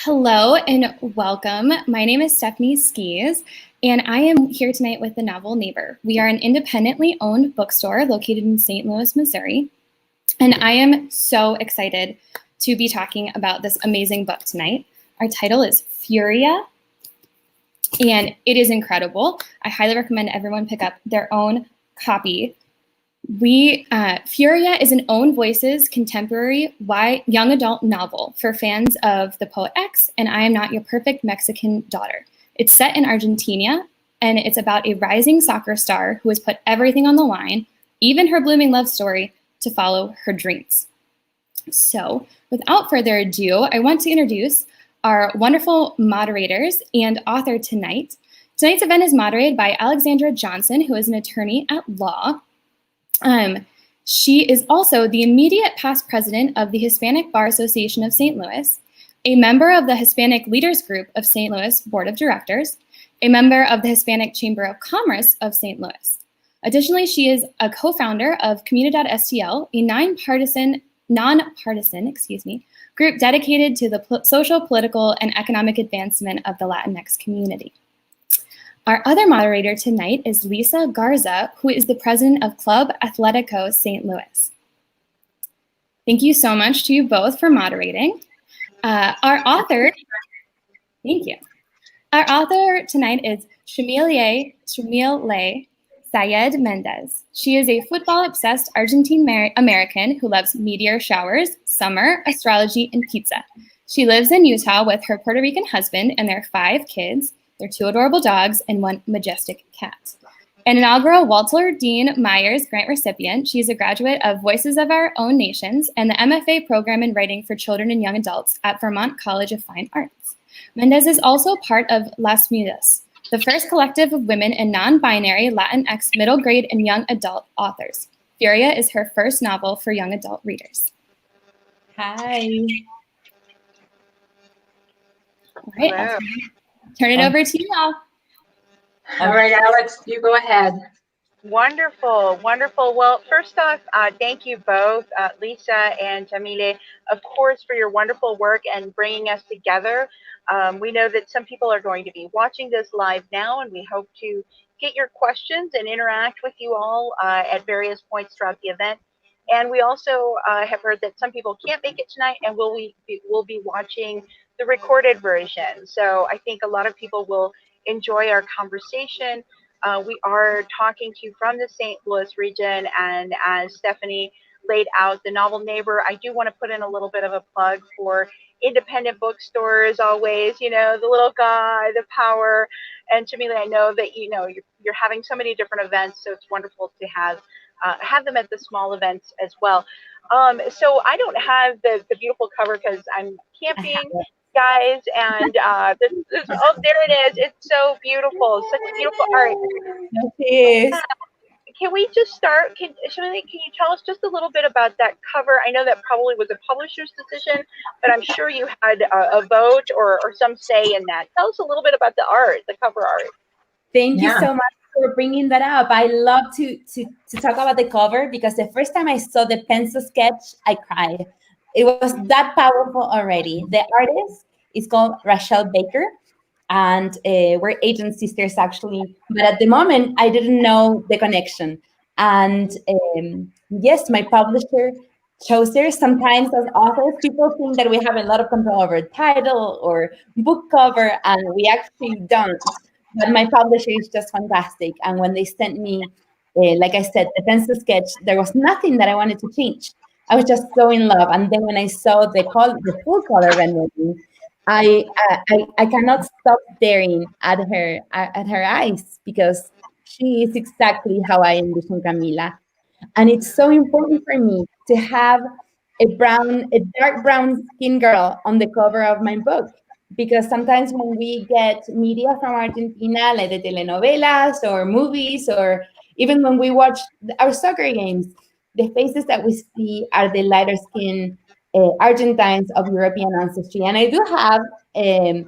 Hello and welcome. My name is Stephanie Skis, and I am here tonight with the novel Neighbor. We are an independently owned bookstore located in St. Louis, Missouri, and I am so excited to be talking about this amazing book tonight. Our title is Furia, and it is incredible. I highly recommend everyone pick up their own copy. Furia is an Own Voices contemporary young adult novel for fans of the poet X and I Am Not Your Perfect Mexican Daughter. It's set in Argentina, and it's about a rising soccer star who has put everything on the line, even her blooming love story, to follow her dreams. So, without further ado, I want to introduce our wonderful moderators and author tonight. Tonight's event is moderated by Alexandra Johnson, who is an attorney at law. She is also the immediate past president of the Hispanic Bar Association of St. Louis, a member of the Hispanic Leaders Group of St. Louis Board of Directors, a member of the Hispanic Chamber of Commerce of St. Louis. Additionally, she is a co-founder of Comunidad.stl, a nonpartisan group dedicated to the social, political, and economic advancement of the Latinx community. Our other moderator tonight is Lisa Garza, who is the president of Club Atletico St. Louis. Thank you so much to you both for moderating. Our author tonight is Yamile Saied Méndez. She is a football-obsessed Argentine American who loves meteor showers, summer, astrology, and pizza. She lives in Utah with her Puerto Rican husband and their 5 kids, their 2 adorable dogs, and 1 majestic cat. An inaugural Walter Dean Myers Grant recipient, she is a graduate of Voices of Our Own Nations and the MFA program in writing for children and young adults at Vermont College of Fine Arts. Mendez is also part of Las Mudas, the first collective of women and non-binary Latinx middle grade and young adult authors. Furia is her first novel for young adult readers. Hi. All right. Turn it over to you all. All right, Alex, you go ahead. Wonderful, wonderful. Well, first off, thank you both, Lisa and Yamile, of course, for your wonderful work and bringing us together. We know that some people are going to be watching this live now, and we hope to get your questions and interact with you all at various points throughout the event. And we also have heard that some people can't make it tonight, and we'll be watching the recorded version. So I think a lot of people will enjoy our conversation. We are talking to you from the St. Louis region, and as Stephanie laid out the novel Neighbor, I do want to put in a little bit of a plug for independent bookstores always, you know, the little guy, the power. And Yamile, I know that, you know, you're having so many different events, so it's wonderful to have them at the small events as well. So I don't have the beautiful cover because I'm camping, guys, and oh, there it is. It's so beautiful. Such beautiful art. Yes. Can we just start? Can you tell us just a little bit about that cover? I know that probably was a publisher's decision, but I'm sure you had a vote or some say in that. Tell us a little bit about the art, the cover art. Thank you so much for bringing that up. I love to talk about the cover because the first time I saw the pencil sketch, I cried. It was that powerful already. The artist is called Rachel Baker, and we're agent sisters actually. But at the moment, I didn't know the connection. And yes, my publisher chose her. Sometimes as authors, people think that we have a lot of control over title or book cover, and we actually don't. But my publisher is just fantastic. And when they sent me, like I said, the pencil sketch, there was nothing that I wanted to change. I was just so in love. And then when I saw the full color rendering, I cannot stop staring at her eyes because she is exactly how I envision Camila. And it's so important for me to have a dark brown skin girl on the cover of my book. Because sometimes when we get media from Argentina, like the telenovelas or movies, or even when we watch our soccer games, the faces that we see are the lighter skin Argentines of European ancestry. And I do have a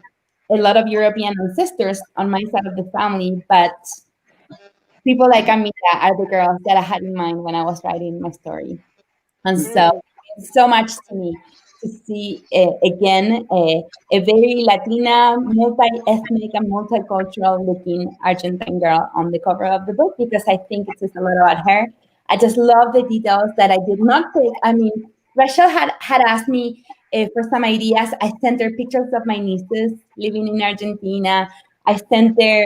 lot of European ancestors on my side of the family, but people like Amita are the girls that I had in mind when I was writing my story. And so much to me to see again a very Latina, multi-ethnic and multicultural looking Argentine girl on the cover of the book, because I think it says a lot about her. I just love the details that I did not pick. I mean, Rachel had asked me for some ideas. I sent her pictures of my nieces living in Argentina. I sent her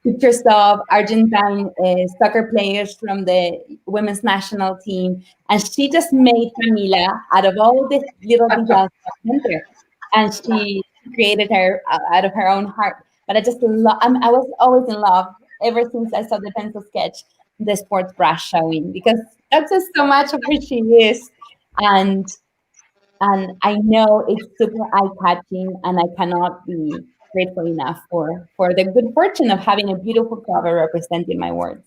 pictures of Argentine soccer players from the women's national team. And she just made Camila out of all the little details I sent her. And she created her out of her own heart. But I just love, I was always in love ever since I saw the pencil sketch, the sports bra showing, because that's just so much of who she is. And I know it's super eye-catching, and I cannot be grateful enough for the good fortune of having a beautiful cover representing my words.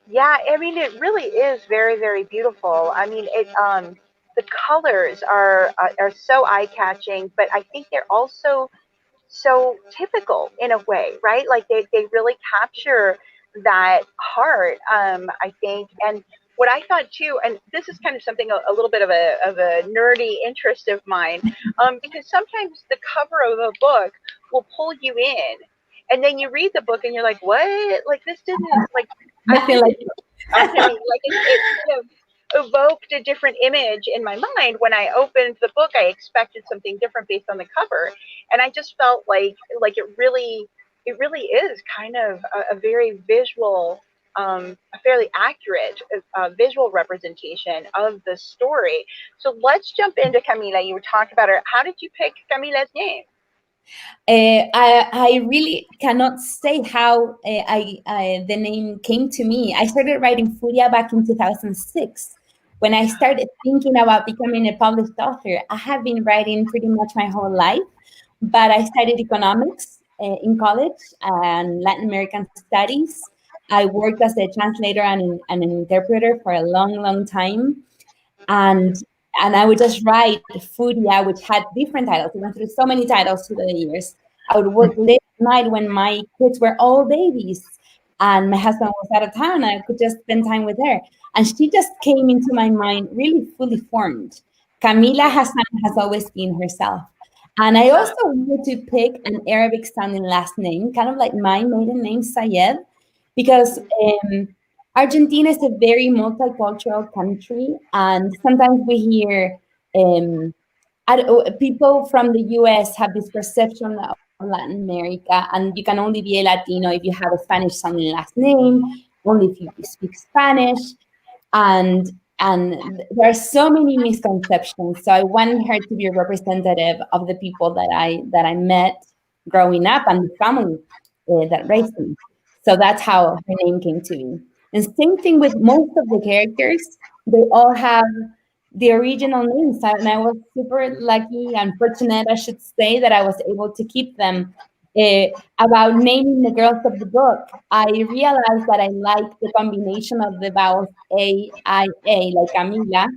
Yeah, I mean, it really is very, very beautiful. I mean, the colors are so eye-catching, but I think they're also so typical in a way, right? Like they really capture that heart, I think. And what I thought too, and this is kind of something a little bit of a nerdy interest of mine, because sometimes the cover of a book will pull you in, and then you read the book and you're like, what? Like this didn't like Nothing like okay, like it kind of evoked a different image in my mind. When I opened the book, I expected something different based on the cover, and I just felt like it really is kind of a very visual, a fairly accurate visual representation of the story. So let's jump into Camila. You were talking about her. How did you pick Camila's name? I really cannot say how the name came to me. I started writing Furia back in 2006. When I started thinking about becoming a published author, I have been writing pretty much my whole life, but I studied economics in college and Latin American studies. I worked as a translator and an interpreter for a long, long time. And I would just write Furia, which had different titles. It went through so many titles through the years. I would work late at night when my kids were all babies and my husband was out of town. I could just spend time with her. And she just came into my mind really fully formed. Camila Hassan has always been herself. And I also wanted to pick an Arabic sounding last name, kind of like my maiden name, Sayed, because Argentina is a very multicultural country, and sometimes we hear people from the US have this perception of Latin America, and you can only be a Latino if you have a Spanish sounding last name, only if you speak Spanish, and there are so many misconceptions. So I wanted her to be a representative of the people that I met growing up and the family that raised me. So that's how her name came to me. And same thing with most of the characters. They all have the original names. And I was super lucky and fortunate, I should say, that I was able to keep them. About naming the girls of the book, I realized that I liked the combination of the vowels A-I-A, like Camila,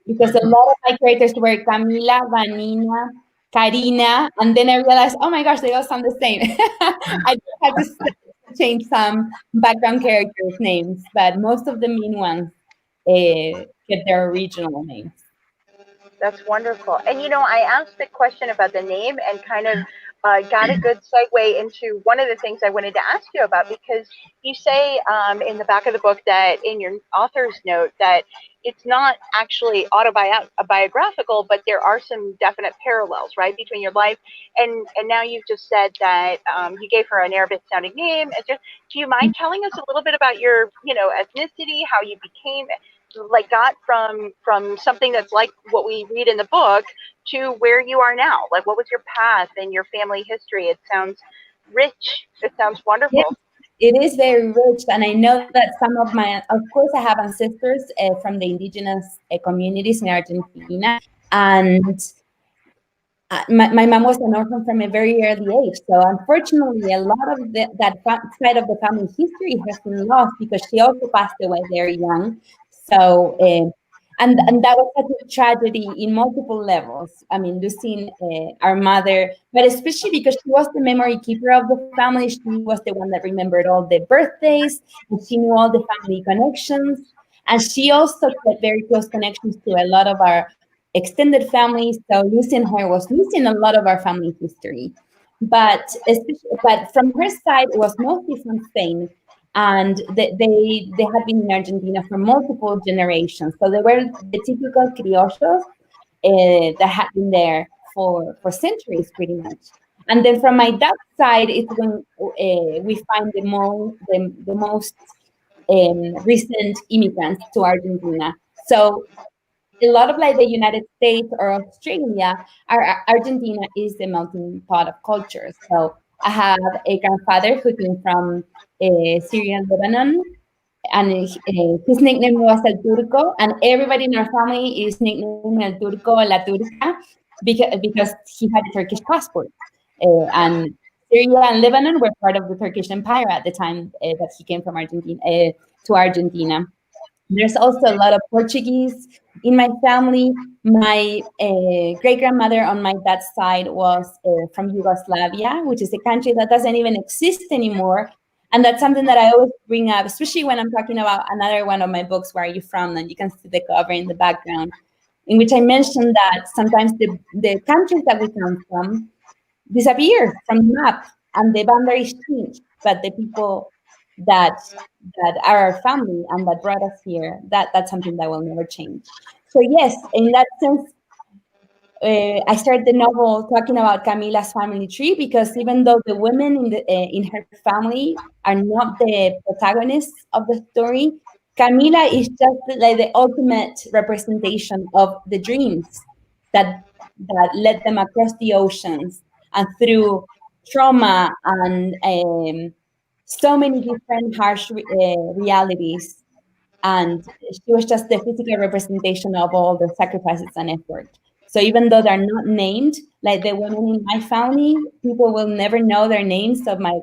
because a lot of my characters were Camila, Vanina, Karina, and then I realized, oh my gosh, they all sound the same. I just had to change some background characters' names, but most of the main ones get their original names. That's wonderful. And I asked the question about the name and kind of got a good segue into one of the things I wanted to ask you about, because you say in the back of the book that in your author's note that it's not actually autobiographical, but there are some definite parallels, right, between your life and now you've just said that you gave her an Arabic sounding name. Do you mind telling us a little bit about your ethnicity, how you became got from something that's like what we read in the book to where you are now? Like, what was your path and your family history? It sounds rich. It sounds wonderful. Yes, it is very rich. And I know that of course, I have ancestors from the indigenous communities in Argentina. And my mom was an orphan from a very early age. So unfortunately, a lot of that side of the family history has been lost because she also passed away very young. So, and that was such a tragedy in multiple levels. I mean, losing our mother, but especially because she was the memory keeper of the family. She was the one that remembered all the birthdays, and she knew all the family connections. And she also had very close connections to a lot of our extended family. So losing her was losing a lot of our family history. But from her side, it was mostly from Spain, and they had been in Argentina for multiple generations. So they were the typical criollos that had been there for centuries, pretty much. And then from my dad's side, it's when we find the most recent immigrants to Argentina. So a lot of like the United States or Australia, Argentina is the melting pot of cultures. So I have a grandfather who came from Syria and Lebanon, and his nickname was El Turco, and everybody in our family is nicknamed El Turco, La Turca, because he had a Turkish passport. And Syria and Lebanon were part of the Turkish Empire at the time that he came from Argentina to Argentina. There's also a lot of Portuguese in my family. My great-grandmother on my dad's side was from Yugoslavia, which is a country that doesn't even exist anymore. And that's something that I always bring up, especially when I'm talking about another one of my books, Where Are You From? And you can see the cover in the background, in which I mentioned that sometimes the countries that we come from disappear from the map and the boundaries change, but the people that are our family and that brought us here, that's something that will never change. So yes, in that sense, I started the novel talking about Camila's family tree, because even though the women in her family are not the protagonists of the story, Camila is just like the ultimate representation of the dreams that led them across the oceans and through trauma and so many different harsh realities. And she was just the physical representation of all the sacrifices and effort. So even though they're not named, like the women in my family, people will never know their names of my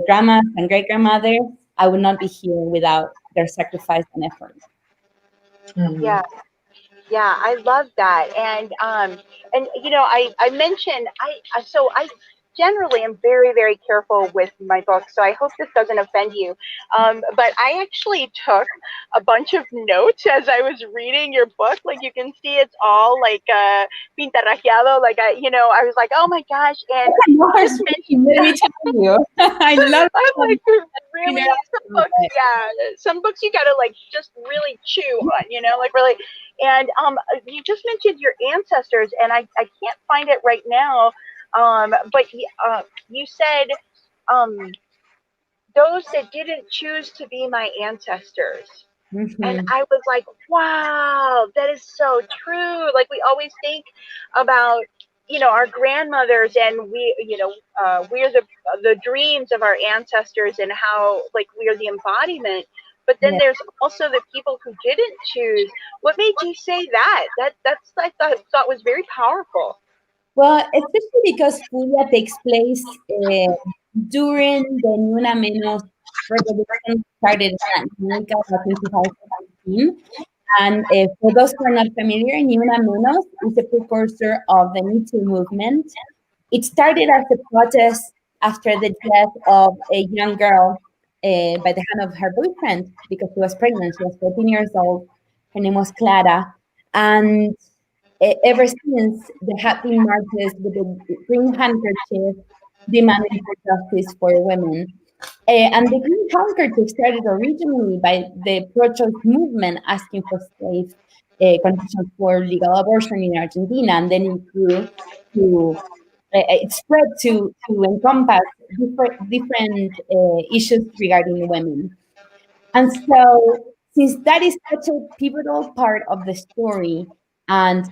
grandmas and great grandmother. I would not be here without their sacrifice and effort. Yeah. Yeah, I love that. And you know, I mentioned I generally am very, very careful with my books, so I hope this doesn't offend you. But I actually took a bunch of notes as I was reading your book. Like you can see, it's all like pintarrajeado. Like I was like, oh my gosh! And just mentioned, let me tell you, I love. I'm like, really, some books, yeah, some books you gotta like just really chew on, like really. And you just mentioned your ancestors, and I can't find it right now. But you said those that didn't choose to be my ancestors. Mm-hmm. And I was like, wow, that is so true. Like we always think about, our grandmothers, and we're the dreams of our ancestors, and how like we are the embodiment. But then there's also the people who didn't choose. What made you say that? That's I thought was very powerful. Well, especially because Furia takes place during the Ni Una Menos revolution started in Latin America back in 2015. And for those who are not familiar, Ni Una Menos is a precursor of the Me Too movement. It started as a protest after the death of a young girl by the hand of her boyfriend, because she was pregnant. She was 14 years old. Her name was Clara. And ever since, there have been marches with the green handkerchief demanding for justice for women. And the green handkerchief started originally by the pro-choice movement asking for safe conditions for legal abortion in Argentina, and then it grew to it spread to encompass different issues regarding women. And so, since that is such a pivotal part of the story, and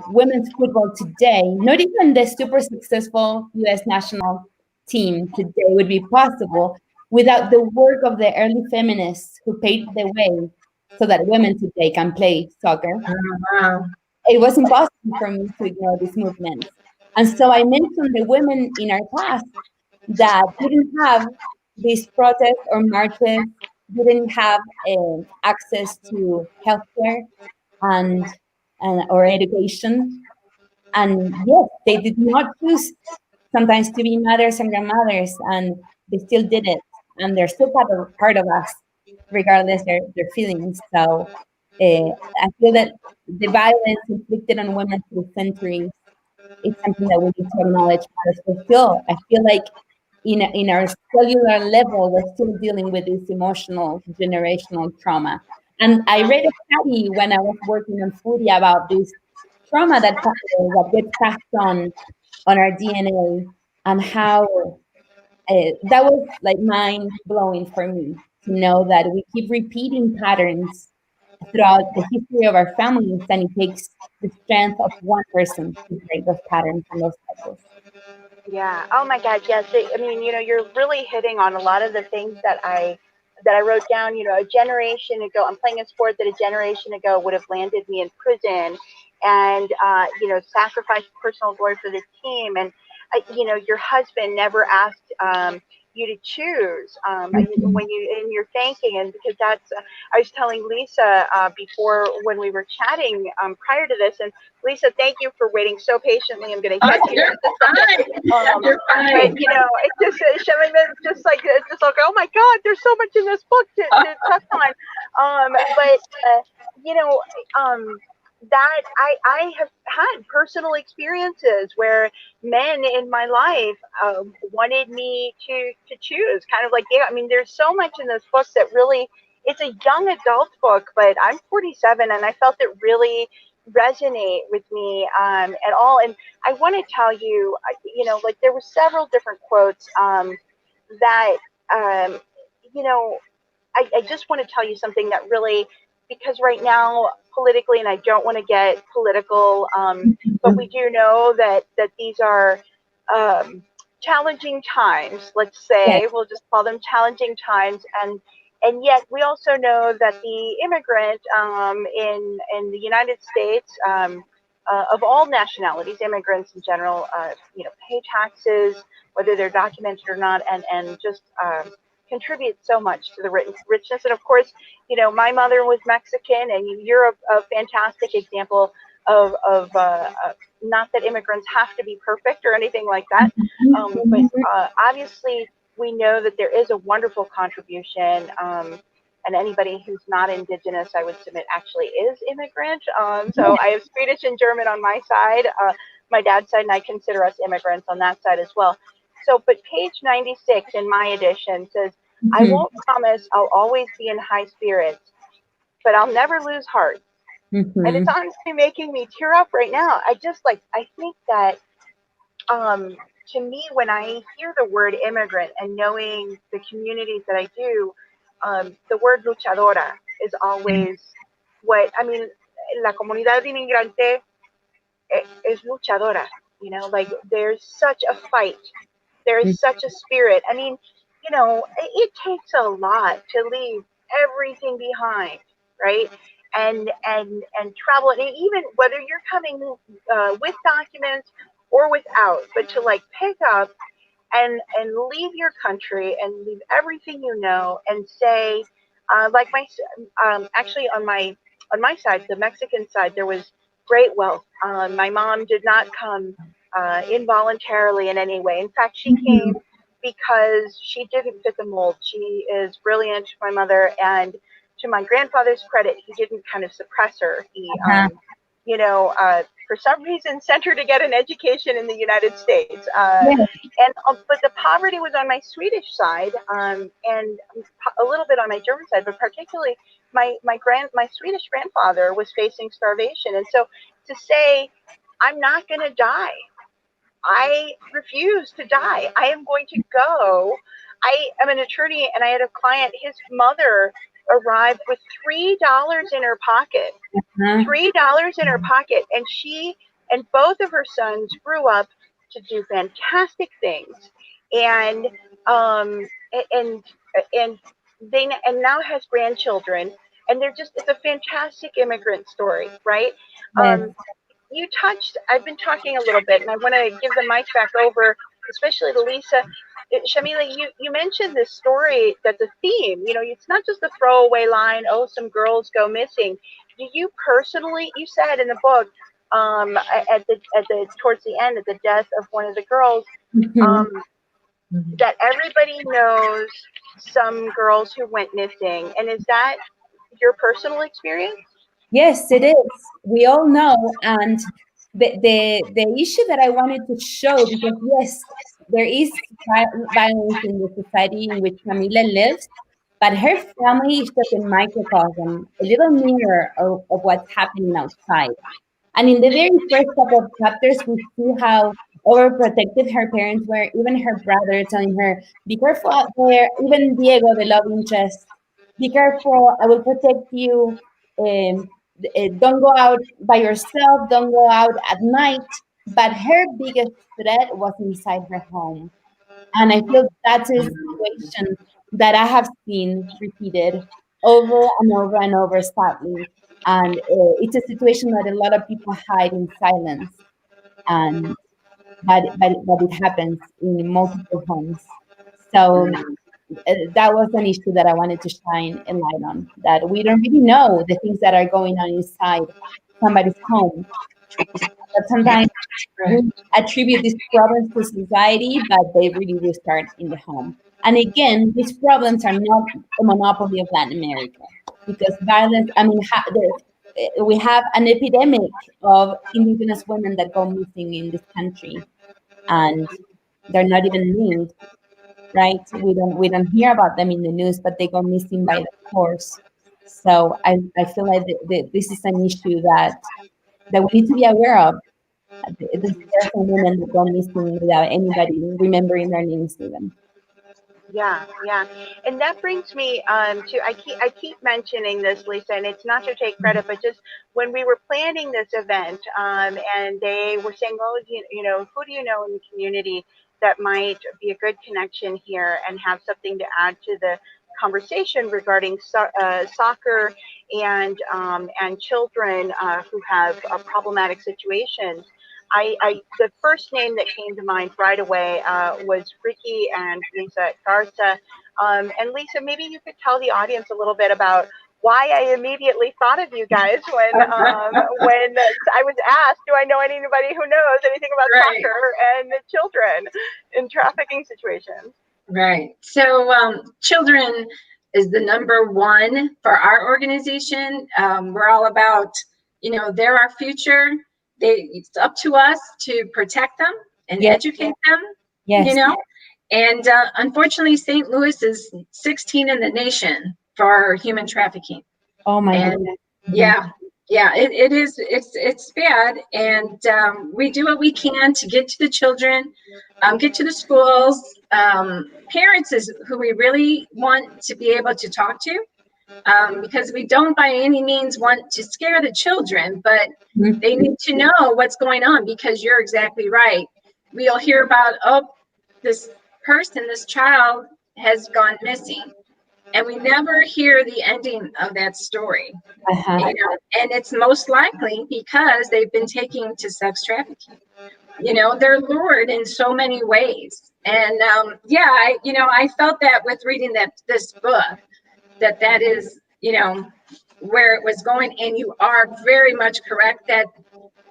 women's football today, not even the super successful US national team today would be possible without the work of the early feminists who paved the way so that women today can play soccer. Wow. It was impossible for me to ignore this movement. And so I mentioned the women in our past that didn't have these protests or marches, didn't have access to healthcare and or education. And yes, they did not choose sometimes to be mothers and grandmothers, and they still did it. And they're still part of us, regardless their feelings. So I feel that the violence inflicted on women through centuries is something that we need to acknowledge, because I feel like in our cellular level, we're still dealing with this emotional generational trauma. And I read a study when I was working on Furia about this trauma that gets passed on our DNA, and how that was like mind blowing for me to know that we keep repeating patterns throughout the history of our families, and it takes the strength of one person to break those patterns and those cycles. Yeah. Oh my God. Yes. I mean, you're really hitting on a lot of the things that I wrote down. A generation ago, I'm playing a sport that a generation ago would have landed me in prison, and sacrificed personal glory for the team. And your husband never asked you to choose when you're thanking, and because that's. I was telling Lisa before when we were chatting prior to this, and Lisa, thank you for waiting so patiently. I'm going to get to you in just a second. You're fine. But it's just like oh my God, there's so much in this book to touch on. But you know, that I have had personal experiences where men in my life wanted me to choose, kind of like, yeah. I mean, there's so much in this book that really, it's a young adult book, but I'm 47 and I felt it really resonate with me at all. And I want to tell you, like there were several different quotes that, um, you know, I just want to tell you something that really, because right now politically, and I don't want to get political, but we do know that these are challenging times. Let's say we'll just call them challenging times, and yet we also know that the immigrant in the United States, of all nationalities, immigrants in general, pay taxes, whether they're documented or not, and just contribute so much to the richness. And of course, my mother was Mexican, and you're a fantastic example of not that immigrants have to be perfect or anything like that, but obviously we know that there is a wonderful contribution. And anybody who's not indigenous, I would submit, actually is immigrant. So I have Swedish and German on my side, my dad's side, and I consider us immigrants on that side as well. So, but page 96 in my edition says, I won't promise I'll always be in high spirits, but I'll never lose heart. And it's honestly making me tear up right now. I think that, to me, when I hear the word immigrant and knowing the communities that I do, the word luchadora is always what, I mean, la comunidad inmigrante es luchadora, like there's such a fight. There is such a spirit. I mean, it takes a lot to leave everything behind, right? And travel, and even whether you're coming with documents or without, but to like pick up and leave your country and leave everything and say, like actually on my side, the Mexican side, there was great wealth. My mom did not come involuntarily in any way. In fact, she came because she didn't fit the mold. She is brilliant, my mother, and to my grandfather's credit, he didn't kind of suppress her. He, for some reason, sent her to get an education in the United States. But the poverty was on my Swedish side, and a little bit on my German side, but particularly my Swedish grandfather was facing starvation. And so to say, I'm not going to die. I refuse to die. I am going to go. I am an attorney, and I had a client, his mother arrived with $3 in her pocket. $3 in her pocket. And she and both of her sons grew up to do fantastic things. And they now has grandchildren, and it's a fantastic immigrant story, right? I've been talking a little bit, and I want to give the mic back over, especially to Lisa. Shamila, you mentioned this story that the theme, it's not just a throwaway line, oh, some girls go missing. Do you personally, you said in the book, towards the end, at the death of one of the girls, that everybody knows some girls who went missing, and is that your personal experience? Yes, it is. We all know. And the issue that I wanted to show, because yes, there is violence in the society in which Camila lives, but her family is just a microcosm, a little mirror of what's happening outside. And in the very first couple of chapters, we see how overprotective her parents were, even her brother telling her, be careful out there, even Diego, the love interest, be careful, I will protect you. Don't go out by yourself, don't go out at night. But her biggest threat was inside her home. And I feel that's a situation that I have seen repeated over and over and over, sadly. And it's a situation that a lot of people hide in silence. And but it happens in multiple homes. So that was an issue that I wanted to shine a light on. That we don't really know the things that are going on inside somebody's home. But sometimes we attribute these problems to society, but they really do start in the home. And again, these problems are not a monopoly of Latin America, because violence, I mean, we have an epidemic of indigenous women that go missing in this country, and they're not even named, right? We don't hear about them in the news, but they go missing by the course. So I feel like this is an issue that we need to be aware of. There are some women that go missing without anybody remembering their names even. Yeah, yeah, and that brings me to I keep mentioning this, Lisa, and it's not to take credit, but just when we were planning this event, and they were saying, well, who do you know in the community that might be a good connection here and have something to add to the conversation regarding soccer and children who have problematic situations. The first name that came to mind right away was Ricky and Lisa Garza. And Lisa, maybe you could tell the audience a little bit about why I immediately thought of you guys when I was asked, do I know anybody who knows anything about Right. soccer and children in trafficking situations? Right. So children is the number one for our organization. We're all about, they're our future. It's up to us to protect them and Yes. educate them, Yes. And unfortunately, St. Louis is 16 in the nation for human trafficking. Oh my And goodness. yeah, it is. It's bad, and we do what we can to get to the children, get to the schools. Parents is who we really want to be able to talk to, because we don't by any means want to scare the children, but they need to know what's going on, because you're exactly right. We'll hear about, this person, this child has gone missing, and we never hear the ending of that story. Uh-huh. And it's most likely because they've been taken to sex trafficking. They're lured in so many ways. And I felt that with reading this book, that is, where it was going. And you are very much correct that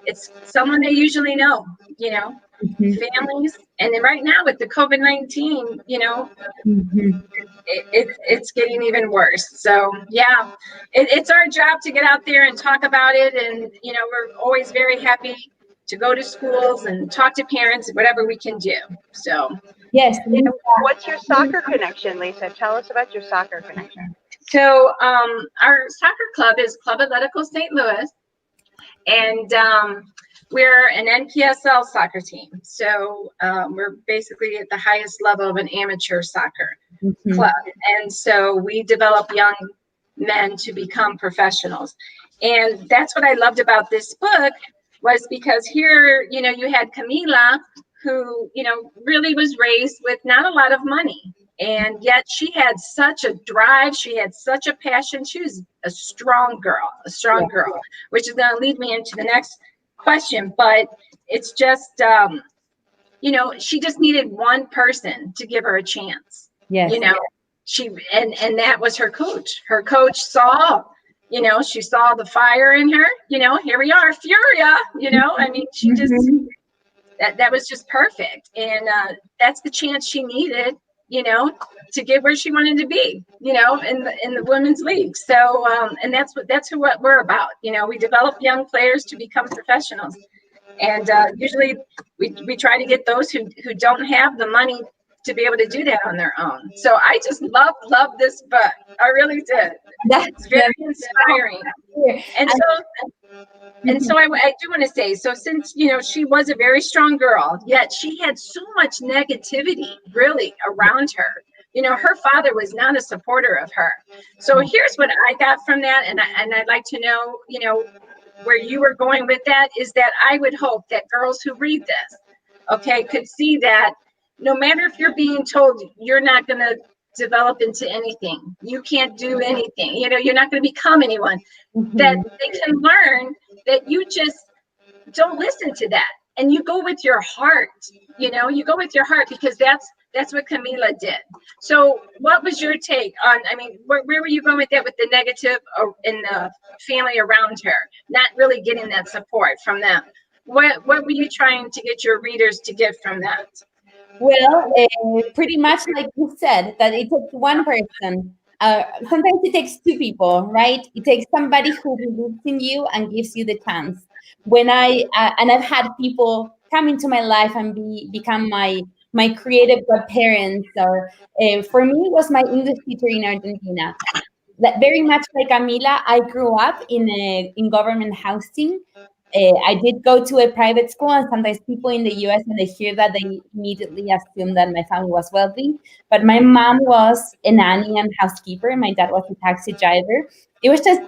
it's someone they usually know, families. And then right now with the COVID-19, it's getting even worse. So yeah, it's our job to get out there and talk about it. And, we're always very happy to go to schools and talk to parents, whatever we can do. So Yes. What's your soccer connection, Lisa? Tell us about your soccer connection. So our soccer club is Club Atletico St. Louis, and we're an NPSL soccer team. So we're basically at the highest level of an amateur soccer club. And so we develop young men to become professionals. And that's what I loved about this book, was because here, you had Camila, who, really was raised with not a lot of money. And yet she had such a drive. She had such a passion. She was a strong girl, which is going to lead me into the next question. But it's just, she just needed one person to give her a chance. Yes. She and that was her coach. Her coach saw, she saw the fire in her. Here we are, Furia. I mean, she just that was just perfect, and that's the chance she needed. to get where she wanted to be, in the women's league. So, and that's what we're about. We develop young players to become professionals. And usually we try to get those who don't have the money to be able to do that on their own. So I just love this book. I really did. It's very inspiring. And so I do want to say, so since, she was a very strong girl, yet she had so much negativity really around her. Her father was not a supporter of her. So here's what I got from that. And I'd like to know, where you were going with that, is that I would hope that girls who read this, okay, could see that no matter if you're being told you're not going to develop into anything, you can't do anything, you're not going to become anyone, that they can learn that you just don't listen to that. And you go with your heart, you go with your heart, because that's what Camila did. So what was your take on, where were you going with that, with the negative in the family around her, not really getting that support from them? What were you trying to get your readers to get from that? Well, pretty much like you said, that it takes one person. Sometimes it takes two people, right? It takes somebody who believes in you and gives you the chance. When and I've had people come into my life and become my creative godparents, or for me, it was my English teacher in Argentina. Very much like Camila, I grew up in government housing. I did go to a private school, and sometimes people in the US, when they hear that, they immediately assume that my family was wealthy. But my mom was a nanny and housekeeper. My dad was a taxi driver. It was just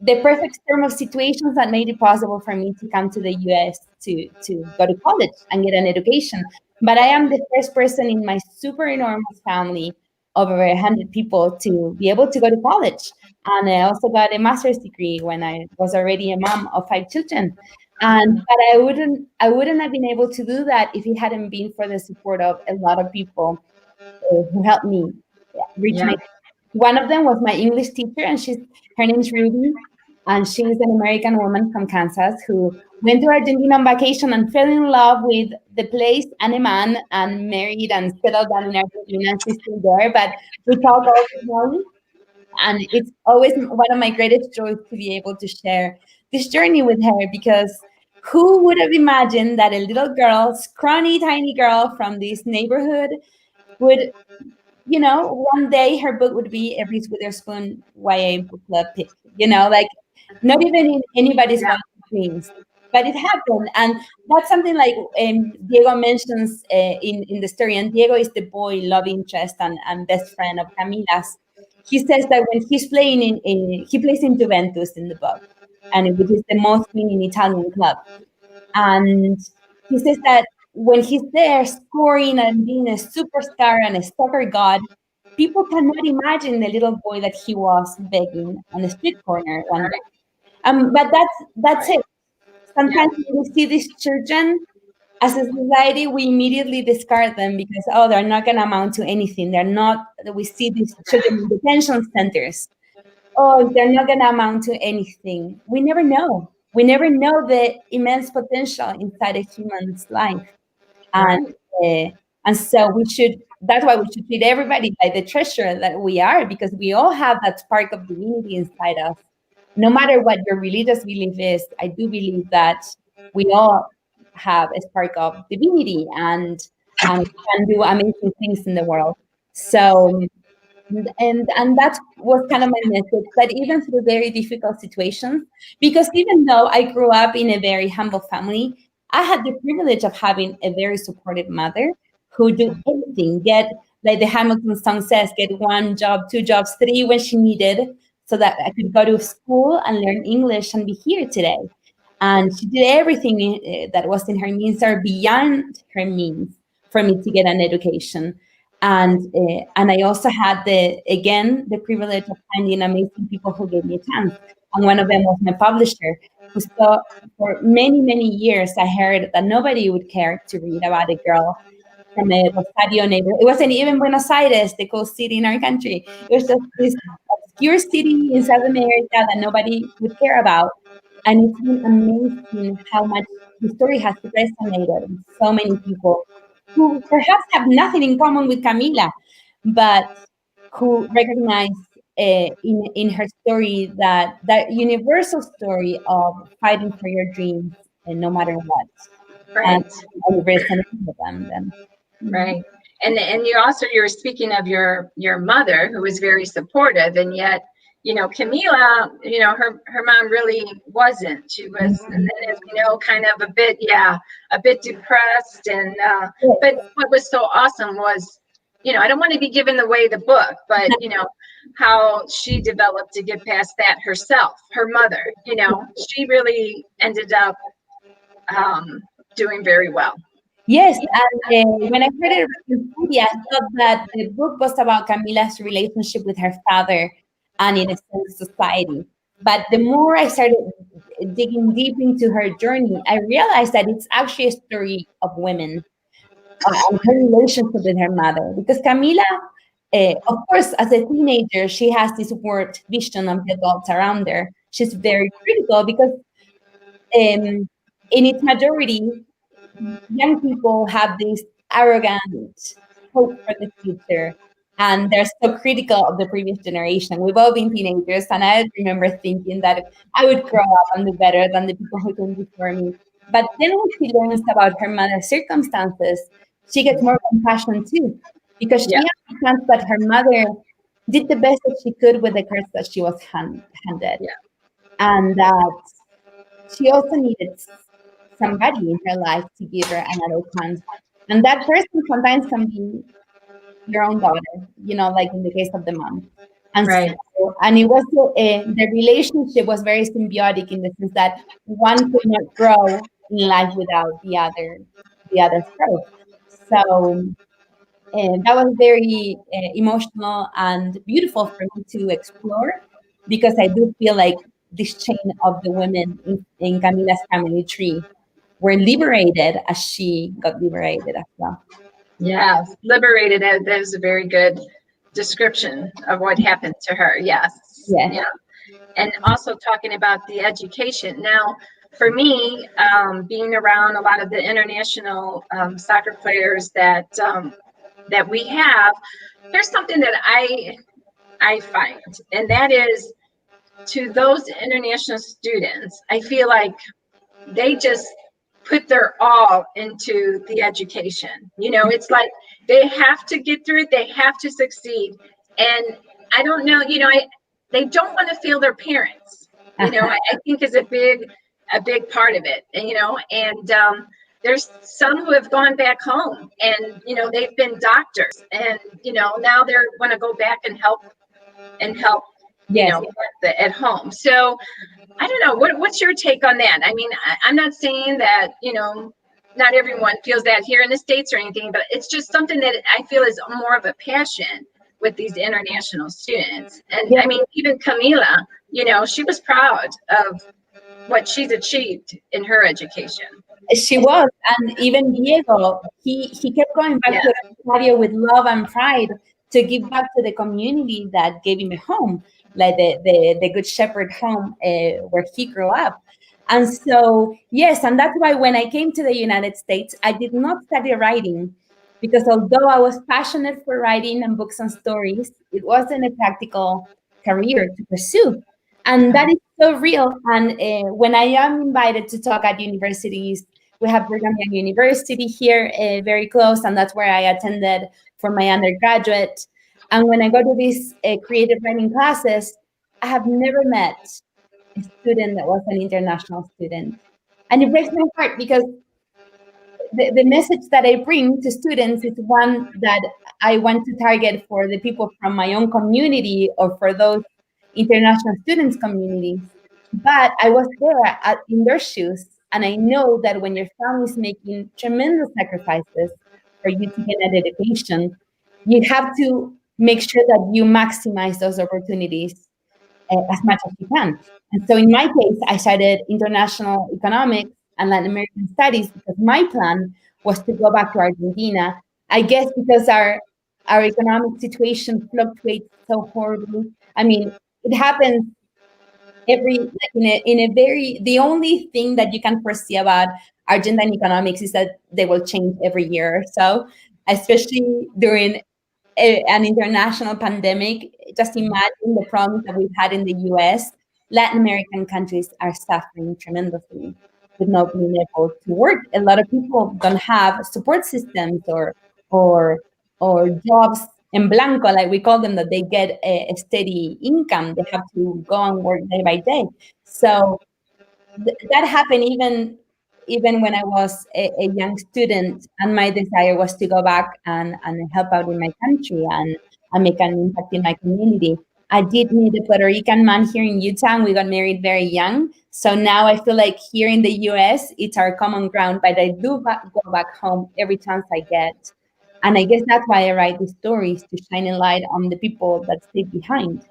the perfect storm of situations that made it possible for me to come to the US to go to college and get an education. But I am the first person in my super enormous family of over 100 people to be able to go to college. And I also got a master's degree when I was already a mom of 5 children. But I wouldn't have been able to do that if it hadn't been for the support of a lot of people who helped me reach my. One of them was my English teacher, and her name's Ruby, and she's an American woman from Kansas who went to Argentina on vacation and fell in love with the place and a man, and married and settled down in Argentina. She's still there, but we talk all the time. And it's always one of my greatest joys to be able to share this journey with her, because who would have imagined that a little girl, scrawny, tiny girl from this neighborhood would, one day her book would be a Reese Witherspoon YA book club pick, like not even in anybody's dreams. But it happened, and that's something like Diego mentions in the story. And Diego is the boy love interest and best friend of Camila's. He says that when he's playing he plays in Juventus in the book, and which is the most winning Italian club. And he says that when he's there scoring and being a superstar and a soccer god, people cannot imagine the little boy that he was begging on the street corner one day. But that's it. Sometimes when we see these children, as a society, we immediately discard them because, they're not going to amount to anything. They're not, we see these children in detention centers. They're not going to amount to anything. We never know. We never know the immense potential inside a human's life. And so that's why we should treat everybody like the treasure that we are, because we all have that spark of divinity inside us. No matter what your religious belief is, I do believe that we all have a spark of divinity and can do amazing things in the world. So, and that was kind of my message, that even through very difficult situations, because even though I grew up in a very humble family, I had the privilege of having a very supportive mother who do anything, get, like the Hamilton song says, get 1 job, 2 jobs, 3 when she needed, so that I could go to school and learn English and be here today. And she did everything that was in her means or beyond her means for me to get an education. And I also had the privilege of finding amazing people who gave me a chance. And one of them was my publisher, who saw for many, many years, I heard that nobody would care to read about a girl from a Rosario neighborhood. It wasn't even Buenos Aires, the cool city in our country. It was just this obscure city in South America that nobody would care about. And it's been amazing how much the story has resonated with so many people who perhaps have nothing in common with Camila, but who recognized in her story that universal story of fighting for your dreams and no matter what, and Right. resonating with them. Then. Right. And you were speaking of your mother, who was very supportive, and yet, Camila, her mom really wasn't. She was, as we know, kind of a bit depressed. And but what was so awesome was, I don't want to be giving away the book, but how she developed to get past that herself. Her mother, she really ended up doing very well. Yes, and when I read it in Furia, I thought that the book was about Camila's relationship with her father and in a sense society. But the more I started digging deep into her journey, I realized that it's actually a story of women and her relationship with her mother. Because Camila, of course, as a teenager, she has this warped vision of the adults around her. She's very critical because in its majority, young people have this arrogant hope for the future, and they're so critical of the previous generation. We've all been teenagers, and I remember thinking that I would grow up and do better than the people who came before me. But then when she learns about her mother's circumstances, she gets more compassion too, because she understands that her mother did the best that she could with the cards that she was handed, and that she also needed somebody in her life to give her another chance. And that person sometimes can be your own daughter, like in the case of the mom. And Right. so, and it was the relationship was very symbiotic in the sense that one could not grow in life without the other's growth. So that was very emotional and beautiful for me to explore, because I do feel like this chain of the women in Camila's family tree were liberated as she got liberated as well. Yeah, liberated. That is a very good description of what happened to her. Yes. Yeah. Yeah. And also talking about the education. Now, for me, being around a lot of the international soccer players that we have, there's something that I find, and that is, to those international students, I feel like they just put their all into the education. It's like they have to get through it, they have to succeed. And I don't know, they don't want to fail their parents. I think is a big part of it. And there's some who have gone back home, and they've been doctors, and now they're going to go back and help Yes. at home. So I don't know. What's your take on that? I mean, I'm not saying that, not everyone feels that here in the States or anything, but it's just something that I feel is more of a passion with these international students. And I mean, even Camila, she was proud of what she's achieved in her education. She was, and even Diego, he kept going back to Rosario with love and pride to give back to the community that gave him a home, like the Good Shepherd home where he grew up. And so, yes, and that's why when I came to the United States, I did not study writing, because although I was passionate for writing and books and stories, it wasn't a practical career to pursue. And that is so real. And when I am invited to talk at universities, we have Brigham Young University here very close, and that's where I attended for my undergraduate. And when I go to these creative writing classes, I have never met a student that was an international student. And it breaks my heart, because the message that I bring to students is one that I want to target for the people from my own community or for those international students communities. But I was there in their shoes, and I know that when your family is making tremendous sacrifices for you to get an education, you have to make sure that you maximize those opportunities as much as you can. And so in my case, I studied international economics and Latin American studies, because my plan was to go back to Argentina. I guess because our economic situation fluctuates so horribly. I mean, it happens the only thing that you can foresee about Argentine economics is that they will change every year or so, especially during an international pandemic. Just imagine the problems that we've had in the US. Latin American countries are suffering tremendously with not being able to work. A lot of people don't have support systems or or jobs en blanco, like we call them, that they get a steady income. They have to go and work day by day. So that happened even when I was a young student, and my desire was to go back and help out in my country and make an impact in my community. I did meet a Puerto Rican man here in Utah, and we got married very young. So now I feel like here in the US, it's our common ground, but I do go back home every chance I get. And I guess that's why I write these stories, to shine a light on the people that stay behind,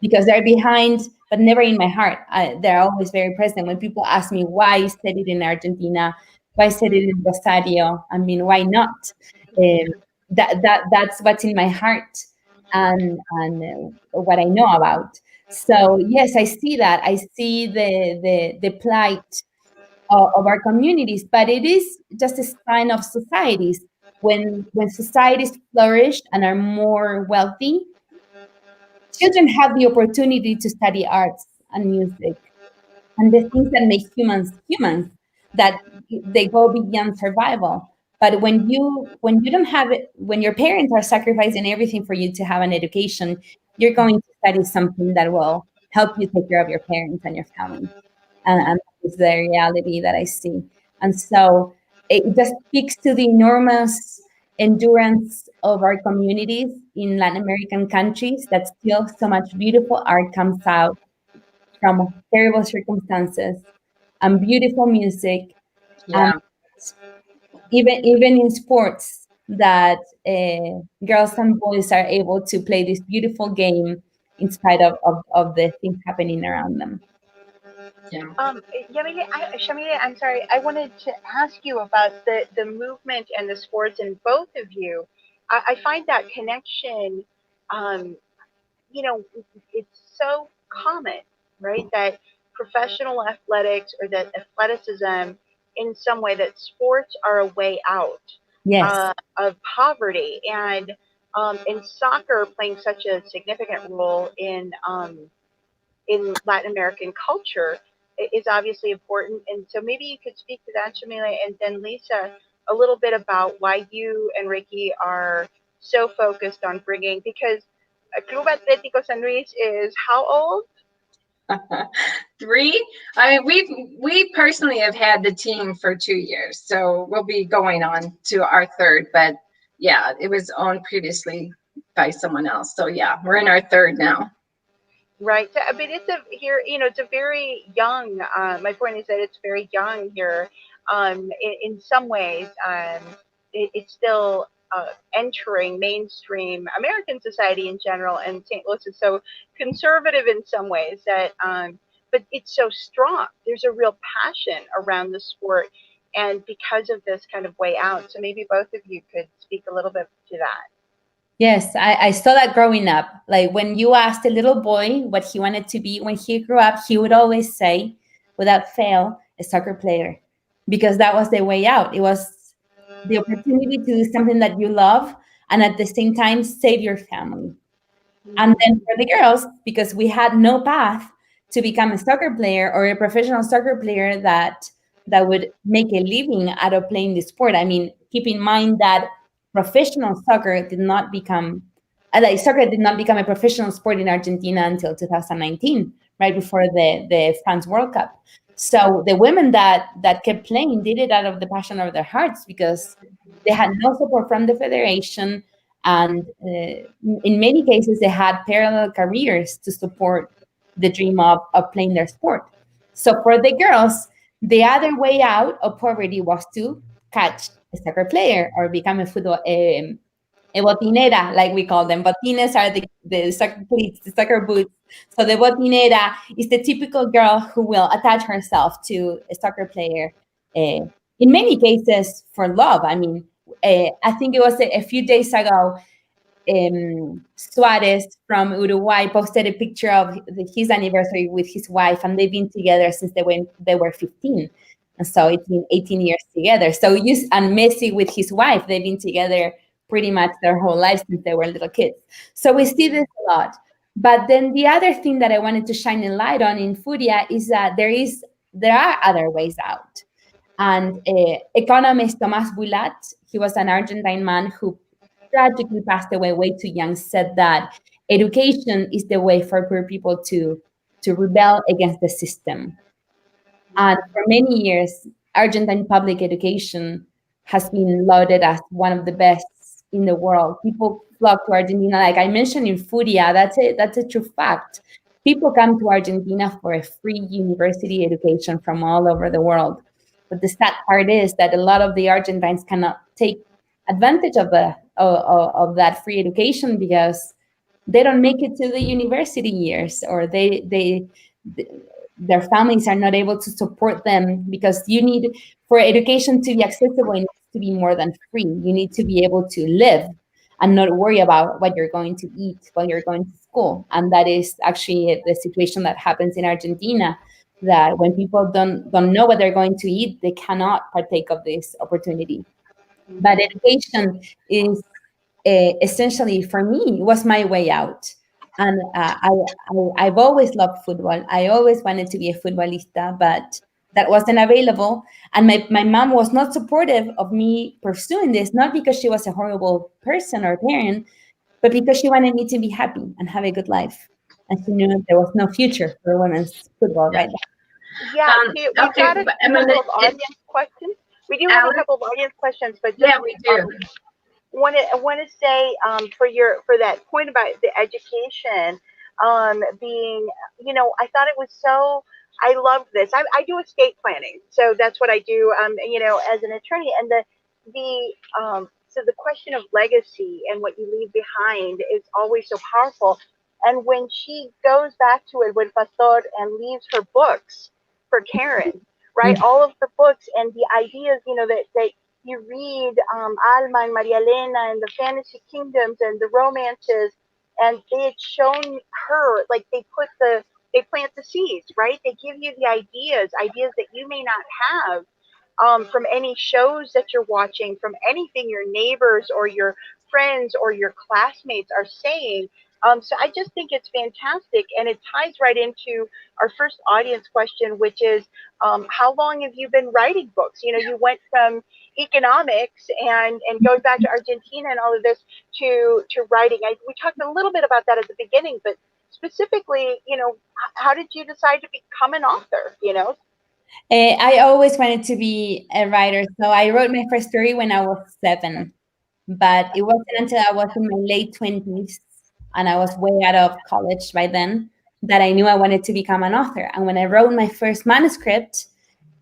because they're behind, but never in my heart. They're always very present. When people ask me why I studied in Argentina, why I studied in Rosario, I mean, why not? That's what's in my heart and what I know about. So yes, I see that. I see the plight of our communities, but it is just a sign of societies. When societies flourish and are more wealthy, children have the opportunity to study arts and music and the things that make humans humans, that they go beyond survival. But when you don't have it, when your parents are sacrificing everything for you to have an education, you're going to study something that will help you take care of your parents and your family. And that's the reality that I see. And so it just speaks to the enormous endurance of our communities in Latin American countries, that still so much beautiful art comes out from terrible circumstances and beautiful music. Yeah. And even in sports, that girls and boys are able to play this beautiful game in spite of the things happening around them. Yeah. Shamila, I'm sorry. I wanted to ask you about the movement and the sports in both of you. I find that connection, um, it's so common, right? That professional athletics, or that athleticism, in some way, that sports are a way out Yes. of poverty, and soccer playing such a significant role in Latin American culture is obviously important. And so maybe you could speak to that, Shamila, and then Lisa, a little bit about why you and Ricky are so focused on bringing, because Club Atletico San Luis is how old? 3. I mean, we personally have had the team for 2 years, so we'll be going on to our third. But yeah, it was owned previously by someone else. So yeah, we're in our third now. Right. So, but it's a very young, my point is that it's very young here. In some ways, it's still entering mainstream American society in general, and St. Louis is so conservative in some ways that, but it's so strong. There's a real passion around the sport, and because of this kind of way out. So maybe both of you could speak a little bit to that. Yes, I saw that growing up. Like when you asked a little boy what he wanted to be when he grew up, he would always say, without fail, a soccer player, because that was the way out. It was the opportunity to do something that you love and at the same time save your family. And then for the girls, because we had no path to become a soccer player or a professional soccer player that would make a living out of playing the sport. I mean, keep in mind that professional soccer did not become soccer did not become a professional sport in Argentina until 2019, right before the France World Cup. So the women that kept playing did it out of the passion of their hearts, because they had no support from the federation, and in many cases they had parallel careers to support the dream of playing their sport. So for the girls, the other way out of poverty was to catch a soccer player or become a football a botinera, like we call them. Botines are the soccer cleats, the soccer boots. So the botinera is the typical girl who will attach herself to a soccer player, in many cases for love. I mean, I think it was a few days ago, Suarez from Uruguay posted a picture of his anniversary with his wife, and they've been together since they were 15. And so it's been 18 years together. And Messi with his wife, they've been together pretty much their whole lives since they were little kids. So we see this a lot. But then the other thing that I wanted to shine a light on in Furia is that there are other ways out. And economist Tomás Bulat, he was an Argentine man who tragically passed away way too young, said that education is the way for poor people to rebel against the system. And for many years, Argentine public education has been lauded as one of the best in the world. People flock to Argentina. Like I mentioned in Furia, that's a true fact. People come to Argentina for a free university education from all over the world. But the sad part is that a lot of the Argentines cannot take advantage of that free education because they don't make it to the university years, or their families are not able to support them, because you need, for education to be accessible, it needs to be more than free. You need to be able to live and not worry about what you're going to eat while you're going to school. And that is actually the situation that happens in Argentina, that when people don't know what they're going to eat, they cannot partake of this opportunity. But education is essentially, for me, was my way out. And I've always loved football. I always wanted to be a futbolista, but that wasn't available. And my mom was not supportive of me pursuing this, not because she was a horrible person or parent, but because she wanted me to be happy and have a good life. And she knew there was no future for women's football right now. Yeah, we've got a couple of audience questions. We do have a couple of audience questions, but just, yeah, we do. Want to say for that point about the education being, I thought it was so. I love this. I do estate planning, so that's what I do. As an attorney, and so the question of legacy and what you leave behind is always so powerful. And when she goes back to El Buen Pastor and leaves her books for Karen, right? Mm-hmm. All of her books and the ideas, that you read Alma and Maria Elena and the fantasy kingdoms and the romances, and they had shown her, like they plant the seeds, right? They give you the ideas that you may not have from any shows that you're watching, from anything your neighbors or your friends or your classmates are saying. So I just think it's fantastic, and it ties right into our first audience question, which is, how long have you been writing books? You went from economics and going back to Argentina and all of this to writing. We talked a little bit about that at the beginning, but specifically, how did you decide to become an author? I always wanted to be a writer, so I wrote my first story when I was 7, but it wasn't until I was in my late 20s, and I was way out of college by then, that I knew I wanted to become an author. And when I wrote my first manuscript,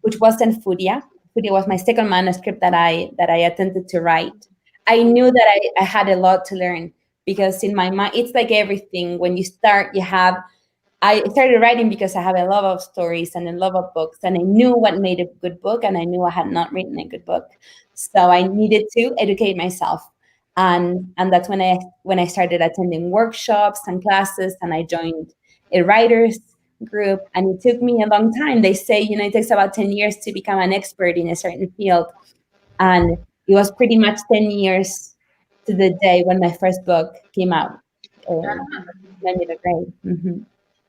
which wasn't Furia was my second manuscript that I attempted to write, I knew that I had a lot to learn, because in my mind, it's like everything. When you start, I started writing because I have a love of stories and a love of books, and I knew what made a good book, and I knew I had not written a good book. So I needed to educate myself. And that's when I started attending workshops and classes, and I joined a writers group, and it took me a long time. They say, it takes about 10 years to become an expert in a certain field. And it was pretty much 10 years to the day when my first book came out. Middle grade. Mm-hmm.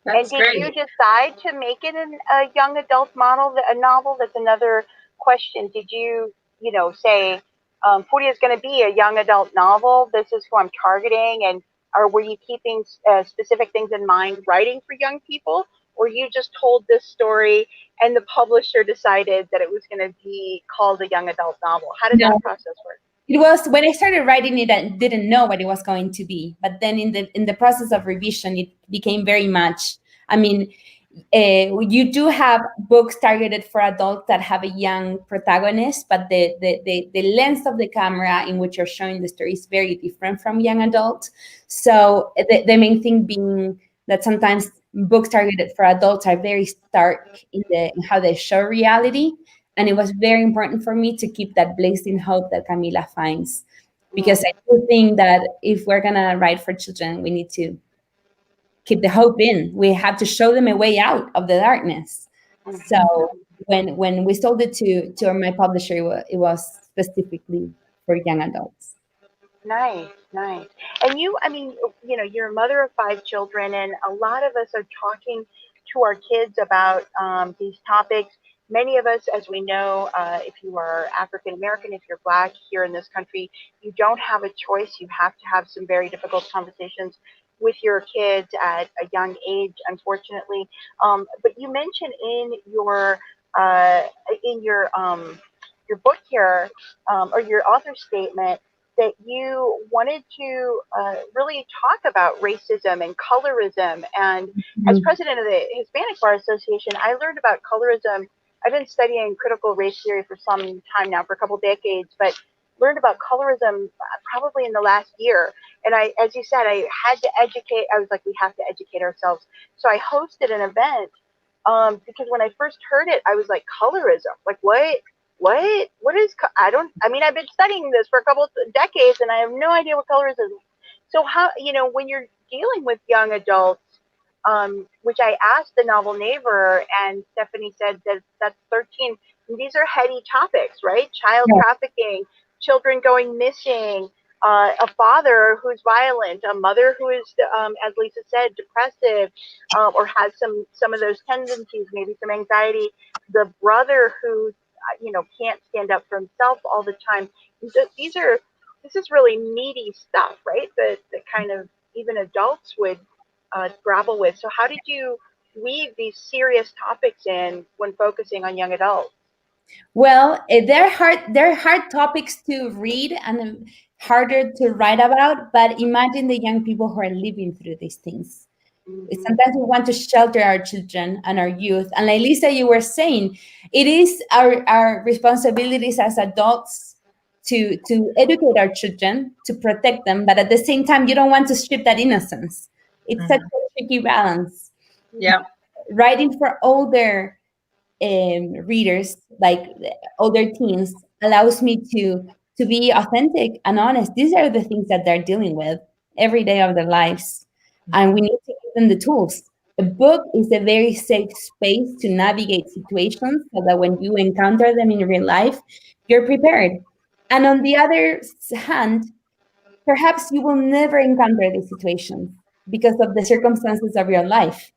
And did you decide to make it a young adult a novel? That's another question. Did you, say, Furia is going to be a young adult novel? This is who I'm targeting, or were you keeping specific things in mind, writing for young people, or you just told this story and the publisher decided that it was going to be called a young adult novel? How did that process work? It was, when I started writing it, I didn't know what it was going to be. But then in the process of revision, it became very much, you do have books targeted for adults that have a young protagonist, but the lens of the camera in which you're showing the story is very different from young adults. So the main thing being that sometimes books targeted for adults are very stark in how they show reality. And it was very important for me to keep that blazing hope that Camila finds. Because I do think that if we're going to write for children, we need to keep the hope in. We have to show them a way out of the darkness. So when we sold it to my publisher, it was specifically for young adults. Nice, nice. And you, I mean, you're a mother of 5 children, and a lot of us are talking to our kids about these topics. Many of us, as we know, if you are African American, if you're Black here in this country, you don't have a choice. You have to have some very difficult conversations with your kids at a young age, unfortunately. But you mentioned uh, in your book here, or your author statement, that you wanted to really talk about racism and colorism. And as president of the Hispanic Bar Association, I learned about colorism. I've been studying critical race theory for some time now, for a couple decades, but learned about colorism probably in the last year. And as you said, I had to educate. I was like, we have to educate ourselves. So I hosted an event because when I first heard it, I was like, colorism, like what? What is, I mean, I've been studying this for a couple of decades and I have no idea what colorism is. So how, when you're dealing with young adults, which I asked the novel neighbor, and Stephanie said that that's 13. These are heady topics, right? Child trafficking, children going missing, a father who's violent, a mother who is, as Lisa said, depressive, or has some of those tendencies, maybe some anxiety, the brother who can't stand up for himself all the time. This is really meaty stuff, right? That kind of even adults would grapple with. So how did you weave these serious topics in when focusing on young adults? Well, they're hard topics to read and harder to write about, but imagine the young people who are living through these things. Sometimes we want to shelter our children and our youth. And like Lisa, you were saying, it is our responsibilities as adults to educate our children, to protect them, but at the same time, you don't want to strip that innocence. It's such a tricky balance. Yeah. Writing for older readers, like older teens, allows me to be authentic and honest. These are the things that they're dealing with every day of their lives, and we need to give them the tools. The book is a very safe space to navigate situations so that when you encounter them in real life, you're prepared. And on the other hand, perhaps you will never encounter these situations because of the circumstances of your life,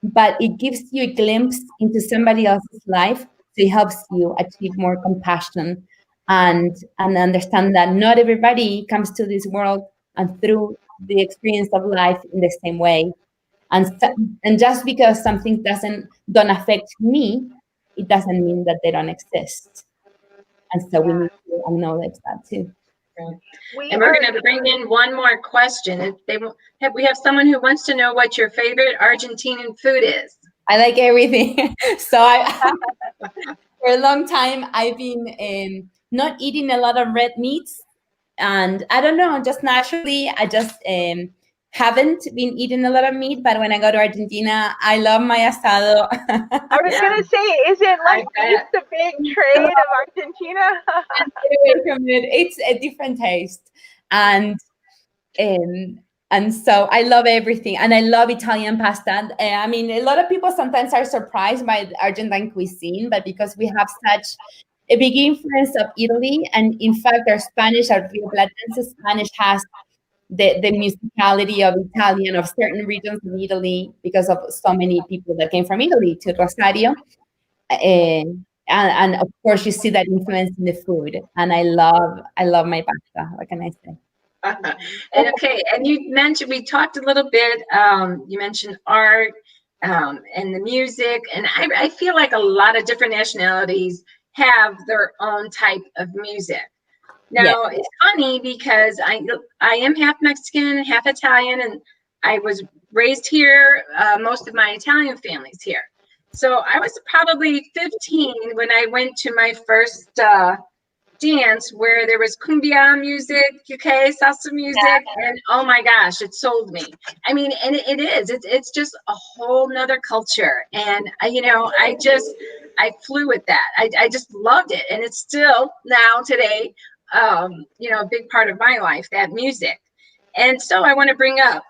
but it gives you a glimpse into somebody else's life. So it helps you achieve more compassion and understand that not everybody comes to this world and through the experience of life in the same way. And just because something don't affect me, it doesn't mean that they don't exist. And so we need to acknowledge that too. And we're going to bring in one more question. We have someone who wants to know what your favorite Argentinian food is. I like everything. So for a long time, I've been not eating a lot of red meats. And I don't know, just naturally, I just haven't been eating a lot of meat. But when I go to Argentina, I love my asado. I was going to say, is it like it's the big trade of Argentina? Get away from it. It's a different taste. And so I love everything. And I love Italian pasta. I mean, a lot of people sometimes are surprised by the Argentine cuisine, but because we have such a big influence of Italy, and in fact, our Spanish, our Rio Platense Spanish has the musicality of Italian, of certain regions of Italy, because of so many people that came from Italy to Rosario. And of course, you see that influence in the food. And I love my pasta. What can I say? And okay, and we talked a little bit, you mentioned art and the music, and I feel like a lot of different nationalities have their own type of music. Now, It's funny because I am half Mexican, half Italian, and I was raised here. Most of my Italian family's here. So I was probably 15 when I went to my first dance where there was cumbia music, UK salsa music, and oh my gosh, it sold me. I mean, and it is. It's just a whole nother culture, and I flew with that. I just loved it, and it's still now today, a big part of my life, that music. And so I want to bring up,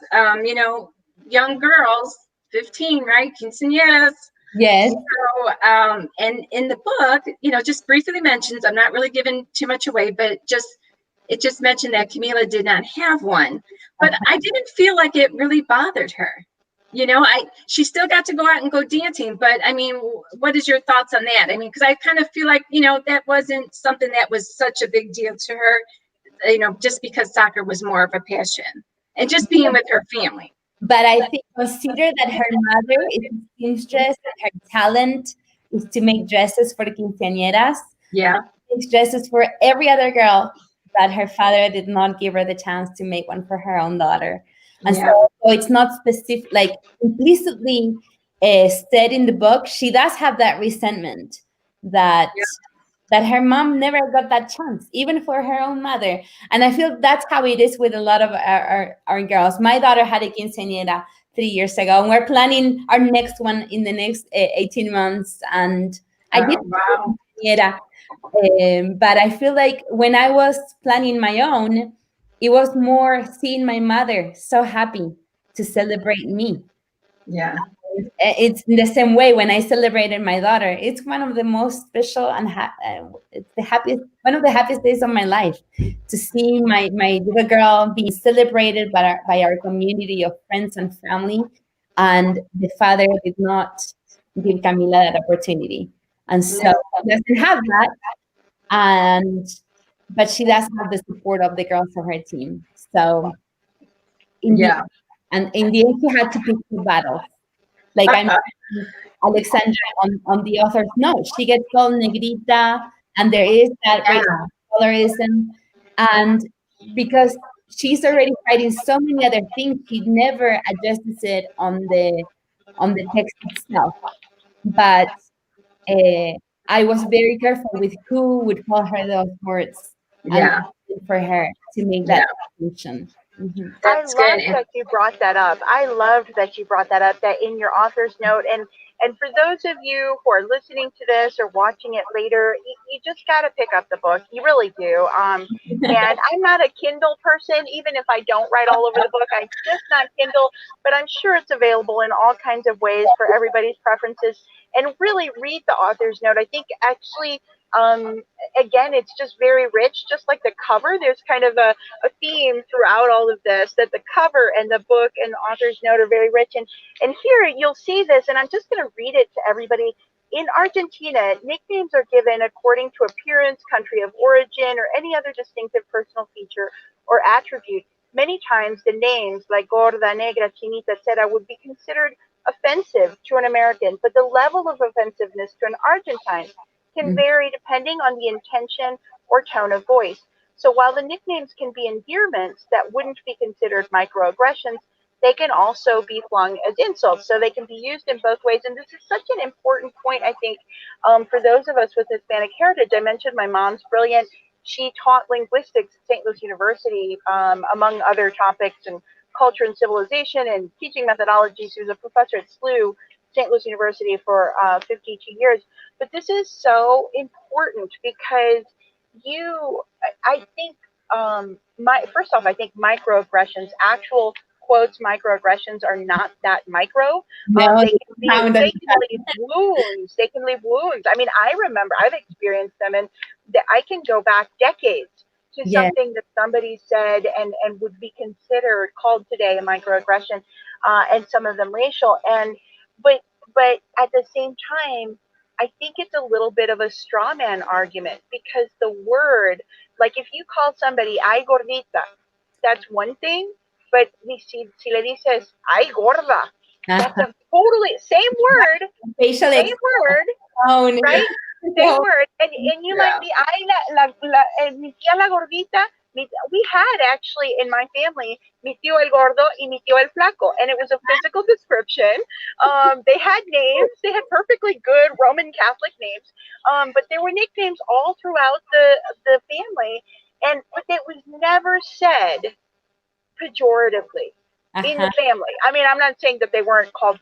young girls, 15, right? Quinceañeras. Yes. So, and in the book, just briefly mentions, I'm not really giving too much away, but just it just mentioned that Camila did not have one, but I didn't feel like it really bothered her. You know, she still got to go out and go dancing, but I mean, what is your thoughts on that? I mean, because I kind of feel like, you know, that wasn't something that was such a big deal to her, you know, just because soccer was more of a passion and just being with her family. But I think consider that her mother is a seamstress, and her talent is to make dresses for the quinceañeras. Yeah. Makes dresses for every other girl, that her father did not give her the chance to make one for her own daughter. And so it's not specific, like implicitly said in the book, she does have that resentment that her mom never got that chance, even for her own mother. And I feel that's how it is with a lot of our girls. My daughter had a quinceañera 3 years ago, and we're planning our next one in the next 18 months. And I did quinceañera. But I feel like when I was planning my own, it was more seeing my mother so happy to celebrate me. Yeah. It's in the same way when I celebrated my daughter. It's one of the most special and it's the happiest, one of the happiest days of my life, to see my little girl being celebrated by our community of friends and family. And the father did not give Camila that opportunity, and so she doesn't have that. But she does have the support of the girls on her team. So in the end, she had to pick two battles. Like I'm Alexandra on the author's note. She gets called Negrita, and there is that racial colorism. And because she's already fighting so many other things, she never addresses it on the text itself. But I was very careful with who would call her those words, and for her to make that distinction. Mm-hmm. I love that you brought that up. I loved that you brought that up, that in your author's note. And for those of you who are listening to this or watching it later, you just got to pick up the book. You really do. And I'm not a Kindle person, even if I don't write all over the book. I'm just not Kindle, but I'm sure it's available in all kinds of ways for everybody's preferences. And really read the author's note. I think actually, again, it's just very rich, just like the cover. There's kind of a theme throughout all of this, that the cover and the book and the author's note are very rich. And here you'll see this, and I'm just going to read it to everybody. In Argentina, nicknames are given according to appearance, country of origin, or any other distinctive personal feature or attribute. Many times the names like gorda, negra, chinita, etc. would be considered offensive to an American, but the level of offensiveness to an Argentine can vary depending on the intention or tone of voice. So while the nicknames can be endearments that wouldn't be considered microaggressions, they can also be flung as insults. So they can be used in both ways. And this is such an important point, I think, for those of us with Hispanic heritage. I mentioned my mom's brilliant. She taught linguistics at St. Louis University, among other topics, and culture and civilization and teaching methodology. She was a professor at SLU, St. Louis University, for 52 years. But this is so important because I think, first off, I think microaggressions, actual quotes, microaggressions are not that micro. They can leave wounds. They can leave wounds. I mean, I remember, I've experienced them, and I can go back decades to something that somebody said and would be considered, called today, a microaggression, and some of them racial. But at the same time, I think it's a little bit of a straw man argument, because the word, like if you call somebody ay gordita, that's one thing, but si le dices ay gorda, that's a totally same word, right? Same word, and you might be ay mi tía la gordita. We had actually in my family, mi tío el gordo y mi tío el flaco, and it was a physical description. They had names. They had perfectly good Roman Catholic names, but there were nicknames all throughout the family, but it was never said pejoratively in the family. I mean, I'm not saying that they weren't called,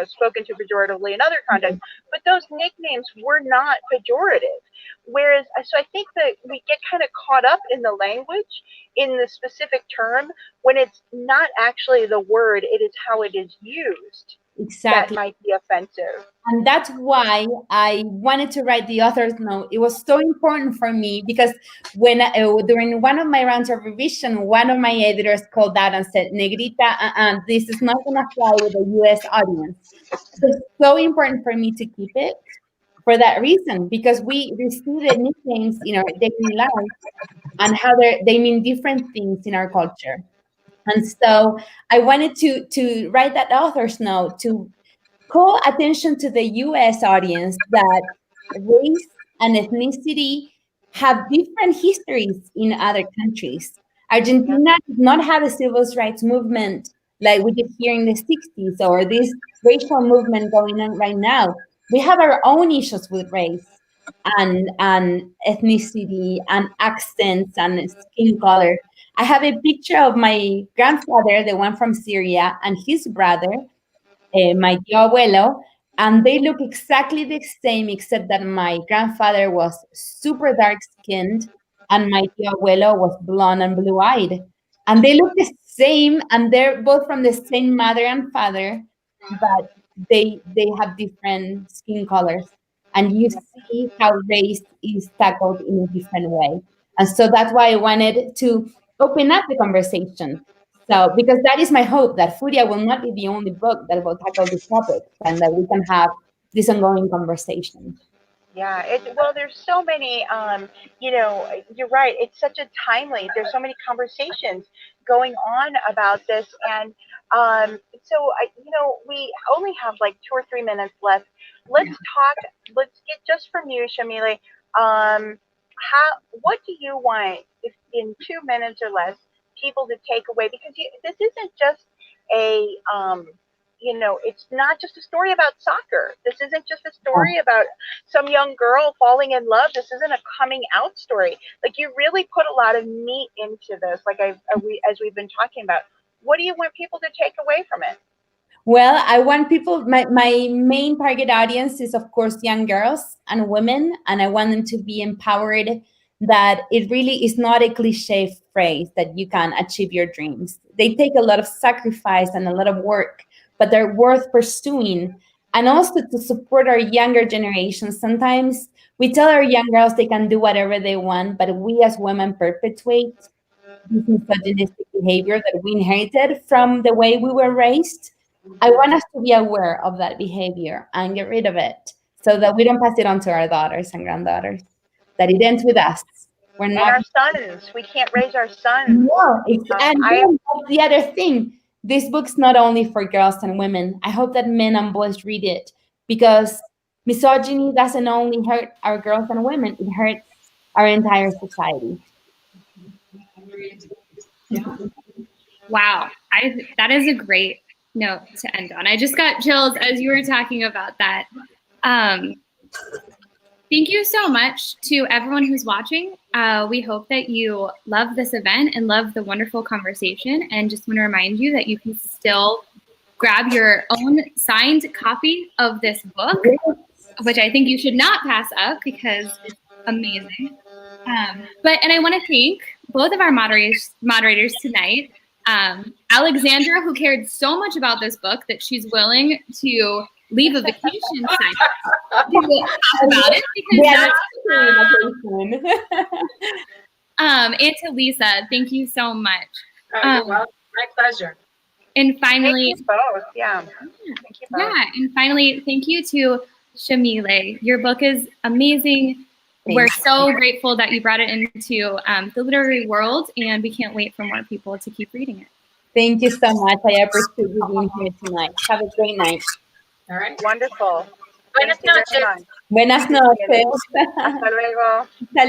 spoken to pejoratively in other contexts, but those nicknames were not pejorative. Whereas, so I think that we get kind of caught up in the language, in the specific term, when it's not actually the word, it is how it is used Exactly. that might be offensive. And that's why I wanted to write the author's note. It was so important for me because when during one of my rounds of revision, one of my editors called out and said, Negrita, this is not going to fly with a U.S. audience. It's so important for me to keep it for that reason, because we see the nicknames in our daily life and how they mean different things in our culture. And so I wanted to write that author's note to call attention to the US audience that race and ethnicity have different histories in other countries. Argentina did not have a civil rights movement like we did here in the 60s, or this racial movement going on right now. We have our own issues with race and ethnicity and accents and skin color. I have a picture of my grandfather, the one from Syria, and his brother, my tío abuelo, and they look exactly the same, except that my grandfather was super dark skinned and my tío abuelo was blonde and blue eyed. And they look the same, and they're both from the same mother and father, but they have different skin colors. And you see how race is tackled in a different way. And so that's why I wanted to open up the conversation. So, because that is my hope, that Furia will not be the only book that will tackle this topic, and that we can have this ongoing conversation. Yeah, well, there's so many, you're right. It's such a timely, there's so many conversations going on about this. And we only have like 2 or 3 minutes left. Let's get just from you, Yamile. What do you want, if in 2 minutes or less, people to take away? Because this isn't just a, it's not just a story about soccer. This isn't just a story about some young girl falling in love. This isn't a coming out story. Like, you really put a lot of meat into this, like as we've been talking about. What do you want people to take away from it? Well, I want people, my main target audience is, of course, young girls and women, and I want them to be empowered that it really is not a cliche phrase that you can achieve your dreams. They take a lot of sacrifice and a lot of work, but they're worth pursuing. And also to support our younger generations. Sometimes we tell our young girls they can do whatever they want, but we as women perpetuate this misogynistic behavior that we inherited from the way we were raised. I want us to be aware of that behavior and get rid of it so that we don't pass it on to our daughters and granddaughters, that it ends with us. We're not our sons. We can't raise our sons. No, that's the other thing. This book's not only for girls and women. I hope that men and boys read it, because misogyny doesn't only hurt our girls and women, it hurts our entire society. Wow, that is a great note to end on. I just got chills as you were talking about that. Thank you so much to everyone who's watching. We hope that you love this event and love the wonderful conversation, and just want to remind you that you can still grab your own signed copy of this book, which I think you should not pass up because it's amazing. And I want to thank both of our moderators tonight. Alexandra, who cared so much about this book that she's willing to leave a vacation site to talk about it, because and to Lisa, thank you so much. Well, my pleasure. And finally, thank you both. Yeah. Thank you both. Yeah, and finally, thank you to Yamile. Your book is amazing. We're so grateful that you brought it into the literary world, and we can't wait for more people to keep reading it. Thank you so much. I appreciate you being here tonight. Have a great night. All right. Wonderful. Buenas noches. Buenas noches. Hasta luego. Hasta